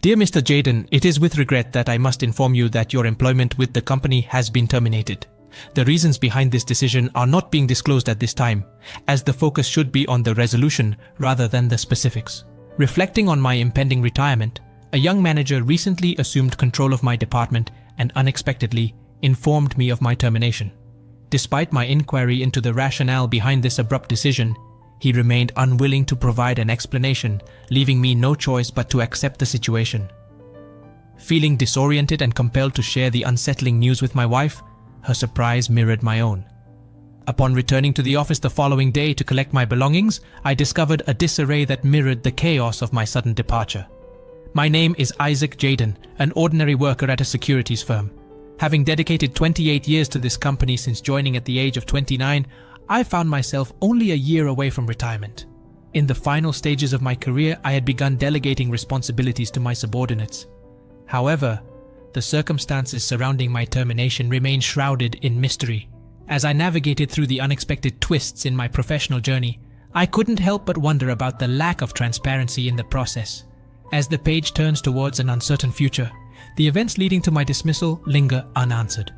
Dear Mr. Jayden, it is with regret that I must inform you that your employment with the company has been terminated. The reasons behind this decision are not being disclosed at this time, as the focus should be on the resolution rather than the specifics. Reflecting on my impending retirement, a young manager recently assumed control of my department and unexpectedly informed me of my termination. Despite my inquiry into the rationale behind this abrupt decision, he remained unwilling to provide an explanation, leaving me no choice but to accept the situation. Feeling disoriented and compelled to share the unsettling news with my wife, her surprise mirrored my own. Upon returning to the office the following day to collect my belongings, I discovered a disarray that mirrored the chaos of my sudden departure. My name is Isaac Jayden, an ordinary worker at a securities firm. Having dedicated 28 years to this company since joining at the age of 29, I found myself only a year away from retirement. In the final stages of my career, I had begun delegating responsibilities to my subordinates. However, the circumstances surrounding my termination remained shrouded in mystery. As I navigated through the unexpected twists in my professional journey, I couldn't help but wonder about the lack of transparency in the process. As the page turns towards an uncertain future, the events leading to my dismissal linger unanswered.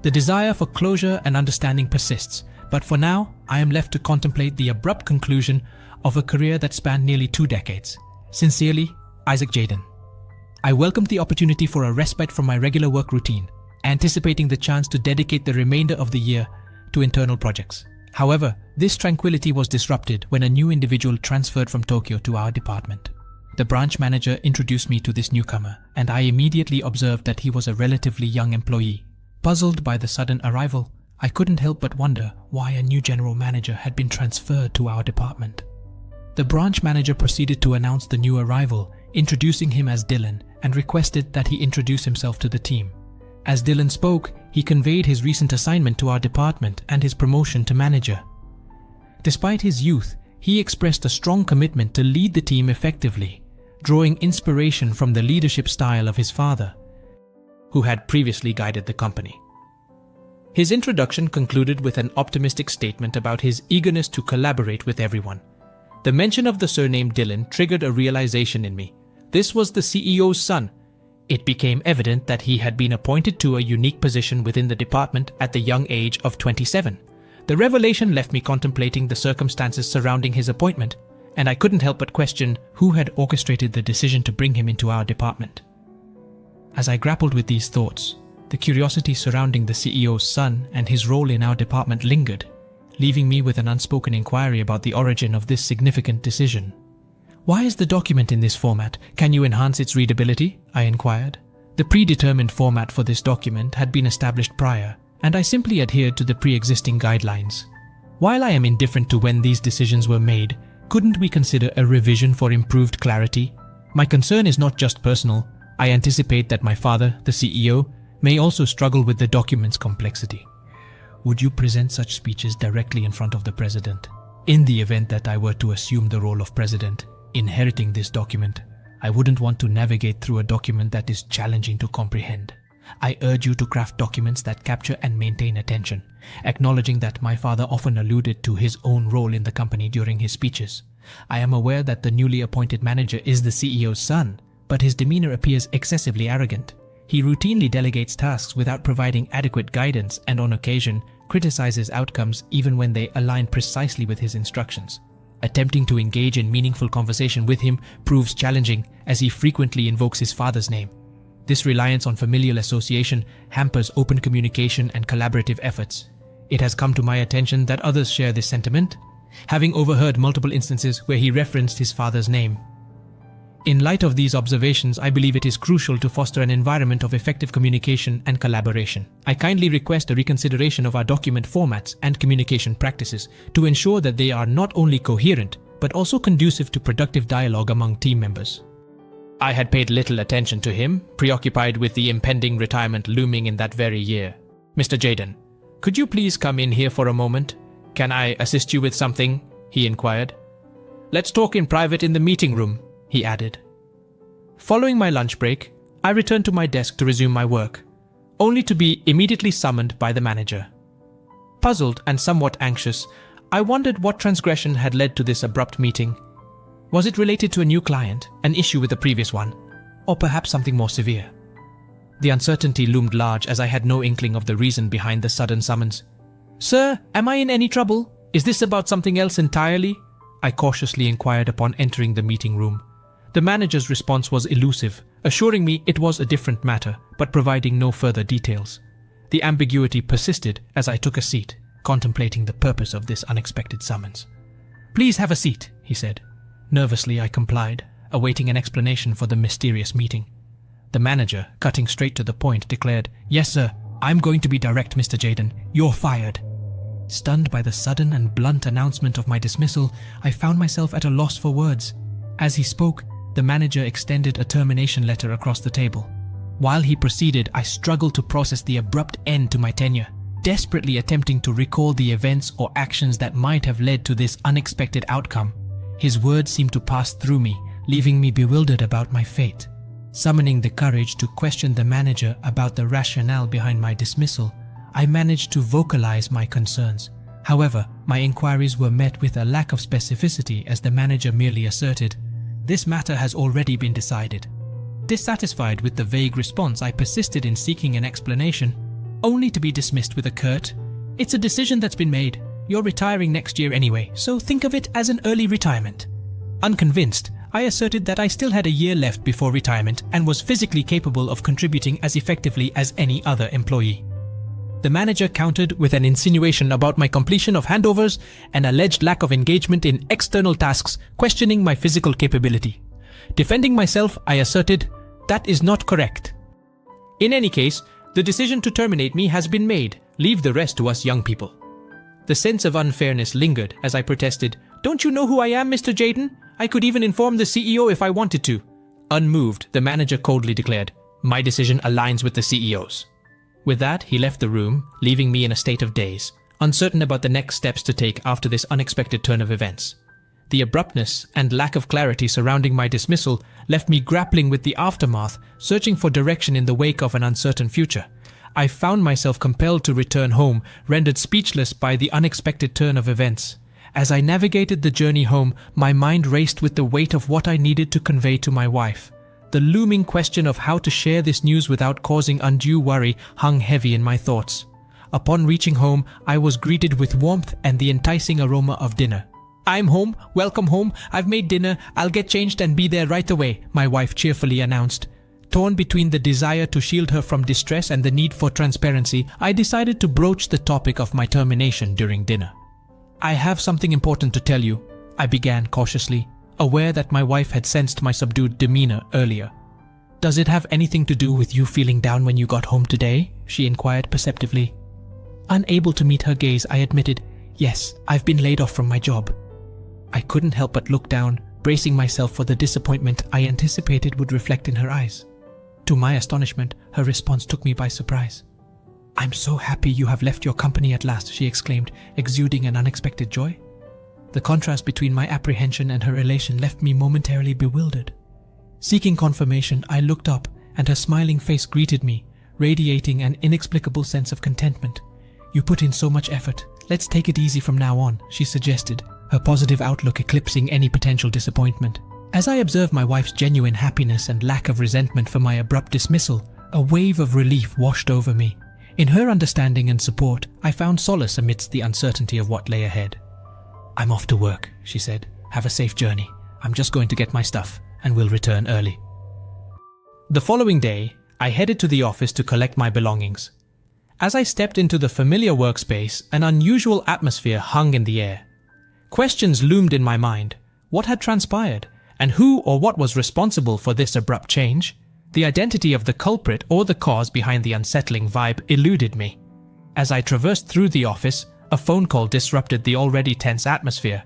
The desire for closure and understanding persists, but for now, I am left to contemplate the abrupt conclusion of a career that spanned nearly 2 decades. Sincerely, Isaac Jayden. I welcomed the opportunity for a respite from my regular work routine, anticipating the chance to dedicate the remainder of the year to internal projects. However, this tranquility was disrupted when a new individual transferred from Tokyo to our department. The branch manager introduced me to this newcomer, and I immediately observed that he was a relatively young employee. Puzzled by the sudden arrival, I couldn't help but wonder why a new general manager had been transferred to our department. The branch manager proceeded to announce the new arrival, introducing him as Dylan, and requested that he introduce himself to the team. As Dylan spoke, he conveyed his recent assignment to our department and his promotion to manager. Despite his youth, he expressed a strong commitment to lead the team effectively, drawing inspiration from the leadership style of his father, who had previously guided the company. His introduction concluded with an optimistic statement about his eagerness to collaborate with everyone. The mention of the surname Dylan triggered a realization in me. This was the CEO's son. It became evident that he had been appointed to a unique position within the department at the young age of 27. The revelation left me contemplating the circumstances surrounding his appointment, and I couldn't help but question who had orchestrated the decision to bring him into our department. As I grappled with these thoughts, the curiosity surrounding the CEO's son and his role in our department lingered, leaving me with an unspoken inquiry about the origin of this significant decision. "Why is the document in this format? Can you enhance its readability?" I inquired. The predetermined format for this document had been established prior, and I simply adhered to the pre-existing guidelines. While I am indifferent to when these decisions were made, couldn't we consider a revision for improved clarity? My concern is not just personal. I anticipate that my father, the CEO, may also struggle with the document's complexity. Would you present such speeches directly in front of the president? In the event that I were to assume the role of president, inheriting this document, I wouldn't want to navigate through a document that is challenging to comprehend. I urge you to craft documents that capture and maintain attention, acknowledging that my father often alluded to his own role in the company during his speeches. I am aware that the newly appointed manager is the CEO's son, but his demeanor appears excessively arrogant. He routinely delegates tasks without providing adequate guidance and on occasion criticizes outcomes even when they align precisely with his instructions. Attempting to engage in meaningful conversation with him proves challenging as he frequently invokes his father's name. This reliance on familial association hampers open communication and collaborative efforts. It has come to my attention that others share this sentiment, having overheard multiple instances where he referenced his father's name. In light of these observations, I believe it is crucial to foster an environment of effective communication and collaboration. I kindly request a reconsideration of our document formats and communication practices to ensure that they are not only coherent, but also conducive to productive dialogue among team members. I had paid little attention to him, preoccupied with the impending retirement looming in that very year. "Mr. Jayden, could you please come in here for a moment? Can I assist you with something?" he inquired. "Let's talk in private in the meeting room," he added. Following my lunch break, I returned to my desk to resume my work, only to be immediately summoned by the manager. Puzzled and somewhat anxious, I wondered what transgression had led to this abrupt meeting. Was it related to a new client, an issue with the previous one, or perhaps something more severe. The uncertainty loomed large as I had no inkling of the reason behind the sudden summons. "Sir, am I in any trouble? Is this about something else entirely?" I cautiously inquired upon entering the meeting room. The manager's response was elusive, assuring me it was a different matter, but providing no further details. The ambiguity persisted as I took a seat, contemplating the purpose of this unexpected summons. "Please have a seat," he said. Nervously, I complied, awaiting an explanation for the mysterious meeting. The manager, cutting straight to the point, declared, "Yes, sir. I'm going to be direct, Mr. Jayden. You're fired." Stunned by the sudden and blunt announcement of my dismissal, I found myself at a loss for words. As he spoke, the manager extended a termination letter across the table. While he proceeded, I struggled to process the abrupt end to my tenure, desperately attempting to recall the events or actions that might have led to this unexpected outcome. His words seemed to pass through me, leaving me bewildered about my fate. Summoning the courage to question the manager about the rationale behind my dismissal, I managed to vocalize my concerns. However, my inquiries were met with a lack of specificity as the manager merely asserted, "This matter has already been decided." Dissatisfied with the vague response, I persisted in seeking an explanation, only to be dismissed with a curt, "It's a decision that's been made. You're retiring next year anyway, so think of it as an early retirement." Unconvinced, I asserted that I still had a year left before retirement and was physically capable of contributing as effectively as any other employee. The manager countered with an insinuation about my completion of handovers and alleged lack of engagement in external tasks, questioning my physical capability. Defending myself, I asserted, "That is not correct. In any case, the decision to terminate me has been made. Leave the rest to us young people." The sense of unfairness lingered as I protested, "Don't you know who I am, Mr. Jayden? I could even inform the CEO if I wanted to." Unmoved, the manager coldly declared, "My decision aligns with the CEO's." With that, he left the room, leaving me in a state of daze, uncertain about the next steps to take after this unexpected turn of events. The abruptness and lack of clarity surrounding my dismissal left me grappling with the aftermath, searching for direction in the wake of an uncertain future. I found myself compelled to return home, rendered speechless by the unexpected turn of events. As I navigated the journey home, my mind raced with the weight of what I needed to convey to my wife. The looming question of how to share this news without causing undue worry hung heavy in my thoughts. Upon reaching home, I was greeted with warmth and the enticing aroma of dinner. "I'm home, welcome home, I've made dinner, I'll get changed and be there right away," my wife cheerfully announced. Torn between the desire to shield her from distress and the need for transparency, I decided to broach the topic of my termination during dinner. "I have something important to tell you," I began cautiously, aware that my wife had sensed my subdued demeanor earlier. "Does it have anything to do with you feeling down when you got home today?" she inquired perceptively. Unable to meet her gaze, I admitted, "Yes, I've been laid off from my job." I couldn't help but look down, bracing myself for the disappointment I anticipated would reflect in her eyes. To my astonishment, her response took me by surprise. "I'm so happy you have left your company at last," she exclaimed, exuding an unexpected joy. The contrast between my apprehension and her elation left me momentarily bewildered. Seeking confirmation, I looked up, and her smiling face greeted me, radiating an inexplicable sense of contentment. "You put in so much effort. Let's take it easy from now on," she suggested, her positive outlook eclipsing any potential disappointment. As I observed my wife's genuine happiness and lack of resentment for my abrupt dismissal, a wave of relief washed over me. In her understanding and support, I found solace amidst the uncertainty of what lay ahead. "I'm off to work," she said. "Have a safe journey. I'm just going to get my stuff, and will return early." The following day, I headed to the office to collect my belongings. As I stepped into the familiar workspace, an unusual atmosphere hung in the air. Questions loomed in my mind. What had transpired? And who or what was responsible for this abrupt change? The identity of the culprit or the cause behind the unsettling vibe eluded me. As I traversed through the office, a phone call disrupted the already tense atmosphere.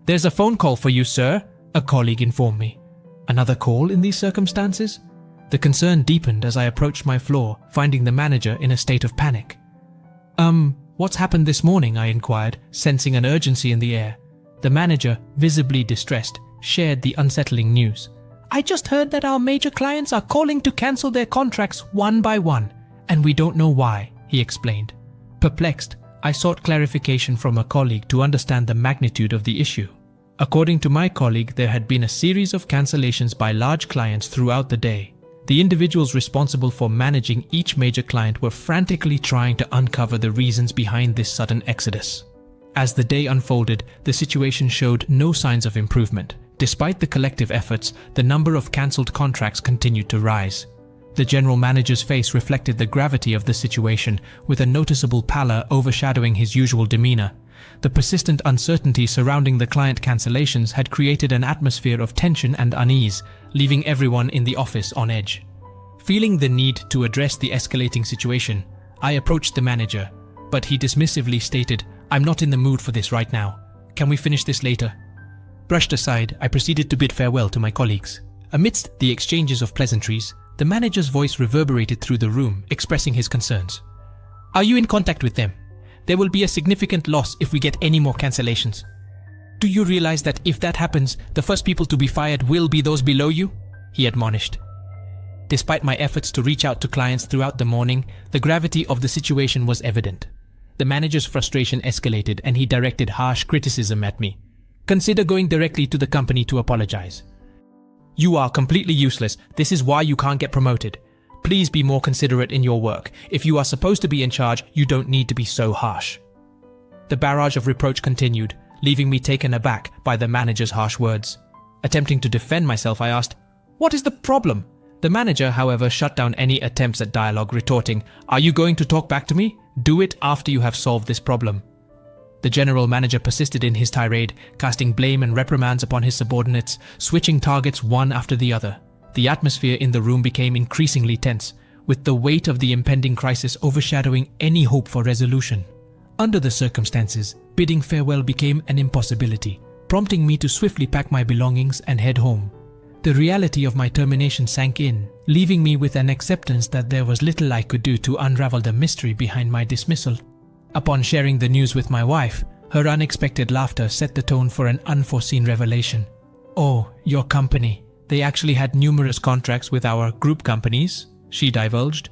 "There's a phone call for you, sir," a colleague informed me. Another call in these circumstances? The concern deepened as I approached my floor, finding the manager in a state of panic. What's happened this morning?" I inquired, sensing an urgency in the air. The manager, visibly distressed, shared the unsettling news. "I just heard that our major clients are calling to cancel their contracts one by one, and we don't know why," he explained. Perplexed, I sought clarification from a colleague to understand the magnitude of the issue. According to my colleague, there had been a series of cancellations by large clients throughout the day. The individuals responsible for managing each major client were frantically trying to uncover the reasons behind this sudden exodus. As the day unfolded, the situation showed no signs of improvement. Despite the collective efforts, the number of cancelled contracts continued to rise. The general manager's face reflected the gravity of the situation, with a noticeable pallor overshadowing his usual demeanor. The persistent uncertainty surrounding the client cancellations had created an atmosphere of tension and unease, leaving everyone in the office on edge. Feeling the need to address the escalating situation, I approached the manager, but he dismissively stated, "I'm not in the mood for this right now. Can we finish this later?" Brushed aside, I proceeded to bid farewell to my colleagues. Amidst the exchanges of pleasantries, the manager's voice reverberated through the room, expressing his concerns. "Are you in contact with them? There will be a significant loss if we get any more cancellations. Do you realize that if that happens, the first people to be fired will be those below you?" he admonished. Despite my efforts to reach out to clients throughout the morning, the gravity of the situation was evident. The manager's frustration escalated and he directed harsh criticism at me. "Consider going directly to the company to apologize. You are completely useless. This is why you can't get promoted. Please be more considerate in your work. If you are supposed to be in charge, you don't need to be so harsh." The barrage of reproach continued, leaving me taken aback by the manager's harsh words. Attempting to defend myself, I asked, "What is the problem?" The manager, however, shut down any attempts at dialogue, retorting, "Are you going to talk back to me? Do it after you have solved this problem." The general manager persisted in his tirade, casting blame and reprimands upon his subordinates, switching targets one after the other. The atmosphere in the room became increasingly tense, with the weight of the impending crisis overshadowing any hope for resolution. Under the circumstances, bidding farewell became an impossibility, prompting me to swiftly pack my belongings and head home. The reality of my termination sank in, leaving me with an acceptance that there was little I could do to unravel the mystery behind my dismissal. Upon sharing the news with my wife, her unexpected laughter set the tone for an unforeseen revelation. "Oh, your company. They actually had numerous contracts with our group companies," she divulged.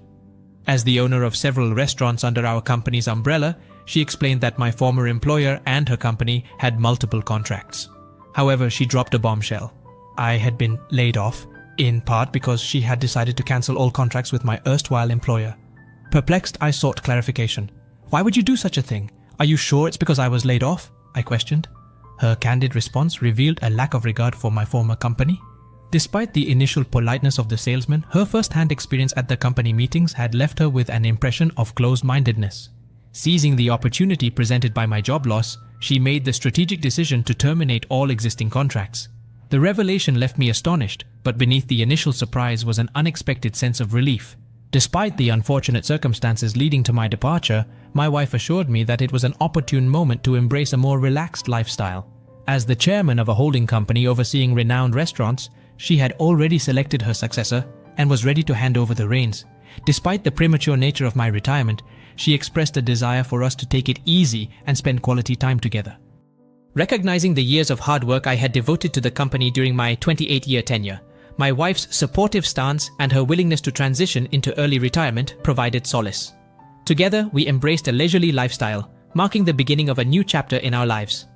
As the owner of several restaurants under our company's umbrella, she explained that my former employer and her company had multiple contracts. However, she dropped a bombshell. I had been laid off, in part because she had decided to cancel all contracts with my erstwhile employer. Perplexed, I sought clarification. "Why would you do such a thing? Are you sure it's because I was laid off?" I questioned. Her candid response revealed a lack of regard for my former company. Despite the initial politeness of the salesman, her first-hand experience at the company meetings had left her with an impression of closed-mindedness. Seizing the opportunity presented by my job loss, she made the strategic decision to terminate all existing contracts. The revelation left me astonished, but beneath the initial surprise was an unexpected sense of relief. Despite the unfortunate circumstances leading to my departure, my wife assured me that it was an opportune moment to embrace a more relaxed lifestyle. As the chairman of a holding company overseeing renowned restaurants, she had already selected her successor and was ready to hand over the reins. Despite the premature nature of my retirement, she expressed a desire for us to take it easy and spend quality time together. Recognizing the years of hard work I had devoted to the company during my 28-year tenure, my wife's supportive stance and her willingness to transition into early retirement provided solace. Together, we embraced a leisurely lifestyle, marking the beginning of a new chapter in our lives.